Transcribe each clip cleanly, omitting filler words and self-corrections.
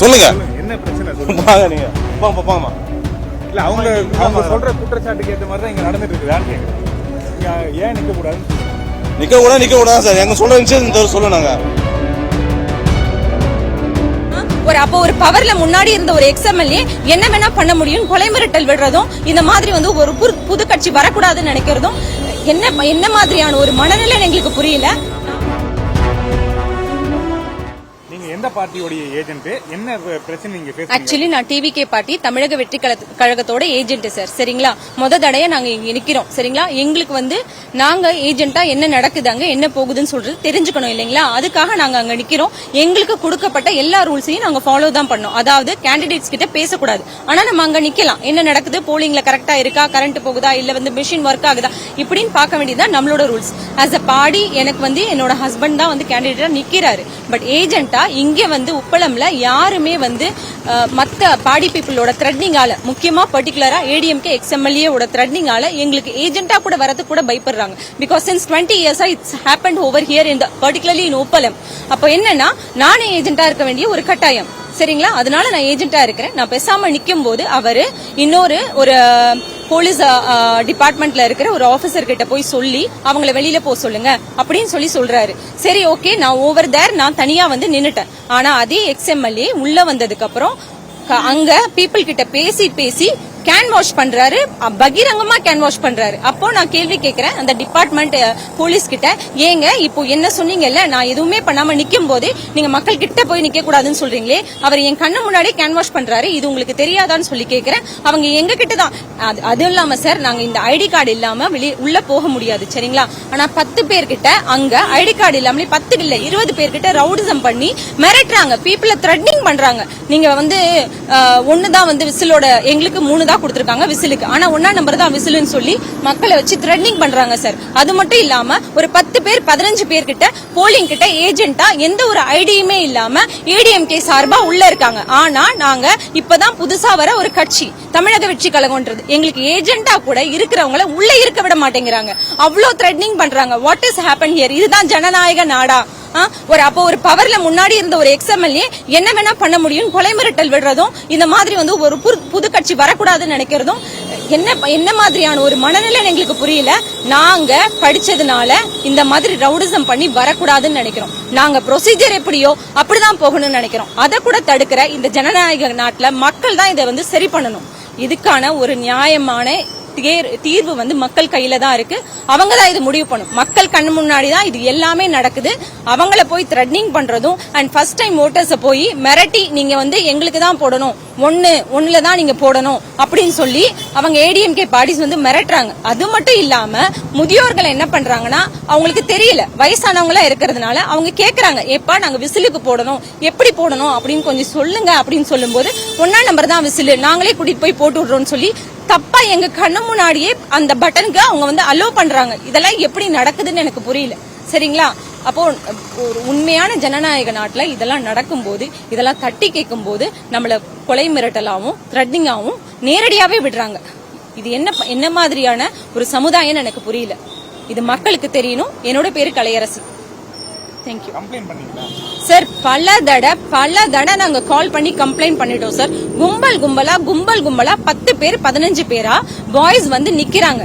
சொல்லுங்க. என்ன பிரச்சனை சொல்லுங்க. வாங்க நீங்க போங்கம்மா. இல்ல அவங்க சொல்ற குற்றச்சாட்டுக்கு ஏற்ற மாதிரி தான் இங்க நடந்துட்டு இருக்குதான்னு கேக்குறேன். ஏன் நிக்க கூடாதுன்னு நிக்க கூடாது சார். எங்க சொல்ற விஷயம் சொல்லுங்க. அப்போ ஒரு பவர்ல முன்னாடி இருந்த ஒரு எக்ஸ்எம்எல்ஏ என்ன வேணா பண்ண முடியும், கொலை மிரட்டல் விடுறதும் இந்த மாதிரி வந்து ஒரு புது கட்சி வரக்கூடாதுன்னு நினைக்கிறதும் என்ன மாதிரியான ஒரு மனநிலை எங்களுக்கு புரியல. எந்த பார்ட்டியோட ஏஜென்ட், என்ன பிரச்சனை நீங்க பேசுறீங்க? ஆக்சுவலி நான் டிவிகே பார்ட்டி தமிழக வெற்றி கழகத்தோட ஏஜென்ட் சார். சரிங்களா, தடையா நாங்க இங்க நிக்கிறோம். சரிங்களா, எங்களுக்கு வந்து நாங்க ஏஜென்ட்டா என்ன நடக்குதாங்க, என்ன போகுதுன்னு சொல்றது தெரிஞ்சுக்கணும் இல்லைங்களா, அதுக்காக நாங்க அங்க நிக்கிறோம். எங்களுக்கு கொடுக்கப்பட்ட எல்லா ரூல்ஸையும் நாங்க ஃபாலோ தான் பண்ணோம். அதாவது கேண்டிடேட்ஸ் கிட்ட பேசக்கூடாது, ஆனா நம்ம அங்க நிக்கலாம். என்ன நடக்குது, போலிங்ல கரெக்டா இருக்கா, கரண்ட் போகுதா, இல்ல வந்து மிஷின் ஒர்க் ஆகுதா இப்படின்னு பார்க்க வேண்டியதுதான் நம்மளோட ரூல்ஸ். ஆஸ் அ பார்ட்டி எனக்கு வந்து என்னோட ஹஸ்பண்ட் தான் வந்து கேண்டிடேட்டா நிக்கிறாரு. பட் ஏஜென்ட்டா இங்க வந்து உப்பளம்ல யாருமே வந்து மத்த பாடி பீப்புளோட த்ரெட்னிங்கால, முக்கியமா பர்டிகுலரா ஏடிஎம்கே எக்ஸ்எம்எல்ஏ ஓட த்ரெட்னிங்கால எங்களுக்கு ஏஜென்ட்டா கூட வரது கூட பயப்படுறாங்க. Because since 20 years it's happened over here in particularly in Uppalam. அப்போ என்னன்னா நானே ஏஜென்ட்டா இருக்க வேண்டிய ஒரு கட்டாயம். சரிங்களா, அதனால நான் ஏஜென்ட்டா இருக்கிறேன். நான் பேசாம நிக்கும் போது அவரு இன்னொரு ஒரு போலீஸ் டிபார்ட்மெண்ட்ல இருக்கிற ஒரு ஆபீசர் கிட்ட போய் சொல்லி அவங்கள வெளியில போக சொல்லுங்க அப்படின்னு சொல்றாரு. சரி ஓகே, நான் ஓவர் தேர் நான் தனியா வந்து நின்னுட்டேன். ஆனா அதே எக்ஸ்எம்எல்ஏ உள்ள வந்ததுக்கு அப்புறம் அங்க பீப்புள் கிட்ட பேசி கேன் வாஷ் பண்றாரு, பகிரங்கமா கேன் வாஷ் பண்றாரு. அப்போ நான் கேள்வி கேட்கிறேன் அந்த டிபார்ட்மெண்ட் போலீஸ் கிட்ட, ஏங்க இப்போ என்ன சொன்னீங்கல்ல, நான் எதுவுமே பண்ணாம நிக்கும் போது நீங்க மக்கள் கிட்ட போய் நிக்க கூடாதுன்னு சொல்றீங்களே, அவர் என் கண்ணு முன்னாடியே கேன் வாஷ் பண்றாரு, இது உங்களுக்கு தெரியாதான்னு சொல்லி கேட்கிறேன். அவங்க எங்க கிட்ட தான் அது இல்லாம சார், நாங்க இந்த ஐடி கார்டு இல்லாம உள்ள போக முடியாது. சரிங்களா, ஆனா 10 பேர்கிட்ட அங்க ஐடி கார்டு இல்லாமலே 10 இல்ல 20 பேர்கிட்ட ரவுடிசம் பண்ணி மிரட்டுறாங்க, பீப்புள த்ரெட்னிங் பண்றாங்க. நீங்க வந்து ஒண்ணுதான் வந்து விசிலோட, எங்களுக்கு 3 கொடுத்திருக்காங்க விசிலுக்கு, ஆனா 1ஆம் நம்பர் தான் விசிலுன்னு சொல்லி மக்களை வச்சு த்ரெட்னிங் பண்றாங்க சார். அது மட்டும் இல்லாம ஒரு 10 பேர் 15 பேர் கிட்ட போலிங் கிட்ட ஏஜென்ட்டா எந்த ஒரு ஐடியுமே இல்லாம ஏடிஎம்கே சார்பா உள்ள இருக்காங்க. ஆனா நாங்க இப்பதான் புதுசா வர ஒரு கட்சி தமிழக வெற்றி கழகம்ன்றது, எங்களுக்கு ஏஜென்ட்டா கூட இருக்கிறவங்கள உள்ள இருக்க விட மாட்டேங்கிறாங்க. அவ்வளவு த்ரெட்னிங் பண்றாங்க. What is happen here? இதுதான் ஜனநாயக நாடா? அப்போ ஒரு பவர்ல முன்னாடி இருந்த ஒரு எக்ஸ்எம்எல்ஏ என்ன வேணா பண்ண முடியும், கொலை மிரட்டல் விடுறதும் இந்த மாதிரி வந்து ஒரு புது கட்சி வரக்கூடாதுன்னு நினைக்கிறதும் என்ன மாதிரியான ஒரு மனநிலை எங்களுக்கு புரியல. நாங்க படிச்சதுனால இந்த மாதிரி ரவுடிசம் பண்ணி வரக்கூடாதுன்னு நினைக்கிறோம். நாங்க ப்ரொசீஜர் எப்படியோ அப்படிதான் போகணும்னு நினைக்கிறோம். அதை கூட தடுக்கிற இந்த ஜனநாயக நாட்டுல மக்கள் தான் இதை வந்து சரி பண்ணணும். இதுக்கான ஒரு நியாயமான தீர்வு வந்து மக்கள் கையில தான் இருக்கு. அவங்க தான் இது முடிவு பண்ணும். மக்கள் கண்ணு முன்னாடி தான் இது எல்லாமே நடக்குது. அவங்கள போய் த்ரெட்னிங் பண்றதும் அண்ட் ஃபர்ஸ்ட் டைம் ஓட்டர்ஸ போய் மிரட்டி நீங்க வந்து எங்களுக்கு தான் போடணும், ஒண்ணுல தான் நீங்க போடணும் அப்படின்னு சொல்லி அவங்க ஏடிஎம்கே பார்ட்டிஸ் வந்து மிரட்டுறாங்க. அது மட்டும் இல்லாம முதியோர்கள் என்ன பண்றாங்கன்னா, அவங்களுக்கு தெரியல, வயசானவங்களா இருக்கிறதுனால அவங்க கேக்குறாங்க, எப்பா நாங்க விசிலுக்கு போடணும், எப்படி போடணும் அப்படின்னு கொஞ்சம் சொல்லுங்க அப்படின்னு சொல்லும் போது 1ஆம் நம்பர் தான் விசிலு, நாங்களே கூட்டிட்டு போய் போட்டு விடுறோம்னு சொல்லி தப்பா எங்க கண்ணு முன்னாடியே அந்த பட்டனுக்கு அவங்க வந்து அலோ பண்றாங்க. இதெல்லாம் எப்படி நடக்குதுன்னு எனக்கு புரியல. சரிங்களா, அப்போ ஒரு உண்மையான ஜனநாயக நாட்டுல இதெல்லாம் நடக்கும்போது, இதெல்லாம் தட்டி கேட்கும் போது நம்மள கொலை மிரட்டலாவும் த்ரெட்னிங்காவும் நேரடியாவே விடுறாங்க. இது என்ன மாதிரியான ஒரு சமுதாயம் எனக்கு புரியல. இது மக்களுக்கு தெரியணும். என்னோட பேரு கலையரசி. தேங்க்யூ. சார் பல தடவை நாங்க கால் பண்ணி கம்ப்ளைண்ட் பண்ணிட்டோம் சார். கும்பல் கும்பலா 10 பேர் 15 பேரா பாய்ஸ் வந்து நிக்கிறாங்க.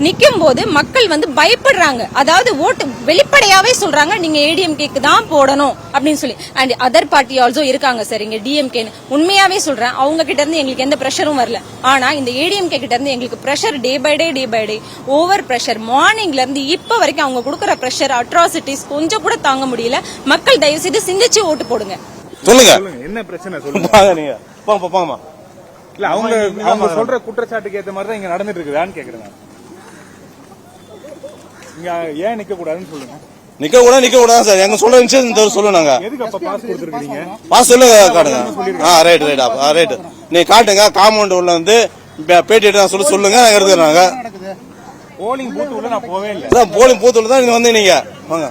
நிக்கும் போது மக்கள் வந்து பயப்படுறாங்க. அதாவது ஓட்டு வெளிப்படையாவே சொல்றாங்க, நீங்க ஏடிஎம்கேக்கு தான் போடணும் அப்படின்னு சொல்லி. அண்ட் அதர் பார்ட்டி ஆல்சோ இருக்காங்க சார் இங்க டிஎம்கே. உண்மையாவே சொல்றேன், அவங்க கிட்ட இருந்து எங்களுக்கு எந்த பிரஷரும் வரல. ஆனா இந்த ஏடிஎம்கே கிட்ட இருந்து எங்களுக்கு pressure day by day over pressure. மார்னிங்ல இருந்து இப்ப வரைக்கும் அவங்க கொடுக்கற பிரஷர், அட்ராசிட்டிஸ் கொஞ்சம் கூட தாங்க முடியல. மக்கள் தயவு செய்து சிந்திச்சு ஓட்டு போடுங்க. சொல்லுங்க. என்ன பிரச்சனை சொல்லுங்க. போங்கம்மா. இல்ல அவங்க சொல்ற குற்றச்சாட்டுக்கு ஏற்ற மாதிரி தான் இங்க நடந்துட்டு இருக்குதான்னு கேக்குறேன். ஏன் நிக்க கூடாதுன்னு சொல்லுங்க. நிக்க கூடாது சார். எங்க சொல்ற விஷயம் சொல்லுங்க. எதுக்கு அப்ப பாஸ் கொடுத்துருக்கீங்க? பாஸ் சொல்ல காட்டுங்க. ரைட் நீ காட்டுங்க. காம்பவுண்ட் உள்ள வந்து பேட்டி எடுத்து சொல்லுங்க. இருக்கிறாங்க போலிங் பூத் உள்ள நான் போவே இல்லை. போலிங் பூத் உள்ள தான் நீங்க வந்து நீங்க வாங்க.